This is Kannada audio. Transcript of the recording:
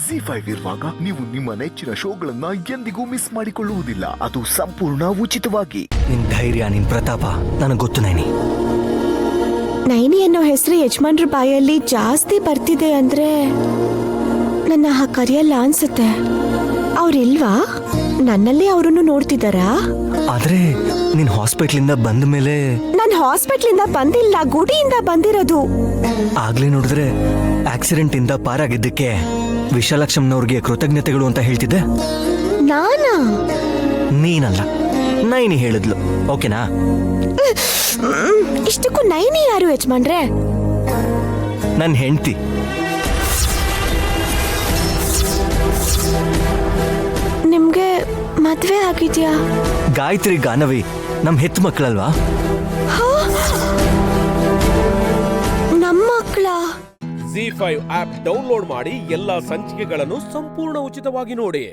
ZEE5 ಇರುವಾಗ ನೀವು ನಿಮ್ಮ ನೆಚ್ಚಿನ ಶೋಗಳನ್ನ ಎಂದಿಗೂ ಮಿಸ್ ಮಾಡಿಕೊಳ್ಳುವುದಿಲ್ಲ. ಅದು ಸಂಪೂರ್ಣ ಉಚಿತವಾಗಿ. ನಿನ್ ಧೈರ್ಯ, ನಿನ್ ಪ್ರತಾಪ ನನಗೆ ಗೊತ್ತು ನೈನಿ. ನೈನಿ ಅನ್ನೋ ಹೆಸರು ಯಜಮಾನ್ರ ಬಾಯಲ್ಲಿ ಜಾಸ್ತಿ ಬರ್ತಿದೆ ಅಂದ್ರೆ ನನ್ನ ಕರೆಯಲ್ಲ ಅನ್ಸುತ್ತೆ. ಅವ್ರಿಲ್ವಾ? ನನ್ನಲ್ಲಿ ಅವರನ್ನು ನೋಡ್ತಿದ್ದಾರಾ? ಆದ್ರೆ ನೀನ್ ಹಾಸ್ಪಿಟ್ಲಿಂದ ಬಂದ ಮೇಲೆ ನಾನು ಹಾಸ್ಪಿಟ್ಲಿಂದ ಬಂದಿಲ್ಲ, ಗುಡಿಯಿಂದ ಬಂದಿರೋದು. ಆಗ್ಲೇ ನೋಡಿದ್ರೆ ಆಕ್ಸಿಡೆಂಟ್ ಇಂದ ಪಾರಾಗಿದ್ದಕ್ಕೆ ವಿಶಾಲಕ್ಷ್ಮನವ್ರಿಗೆ ಕೃತಜ್ಞತೆಗಳು ಅಂತ ಹೇಳ್ತಿದ್ದೆ. ನಾನಾ? ನೀನಲ್ಲ, ನೈನಿ ಹೇಳಿದ್ಲು. ಓಕೆನಾ? ಇಷ್ಟಕ್ಕೂ ನೈನಿ ಯಾರು ಯಜಮಾನ್ರೆ? ನನ್ ಹೆಂಡ್ತಿ. ನಿಮ್ಗೆ ಮದ್ವೆ ಆಗಿದ್ಯಾ? ಗಾಯತ್ರಿ ಗಾನವಿ ನಮ್ ಹೆತ್ ಮಕ್ಕಳಲ್ವಾ? ನಮ್ಮ ಮಕ್ಕಳ? ZEE5 ಆಪ್ ಡೌನ್ಲೋಡ್ ಮಾಡಿ ಎಲ್ಲಾ ಸಂಚಿಕೆಗಳನ್ನು ಸಂಪೂರ್ಣ ಉಚಿತವಾಗಿ ನೋಡಿ.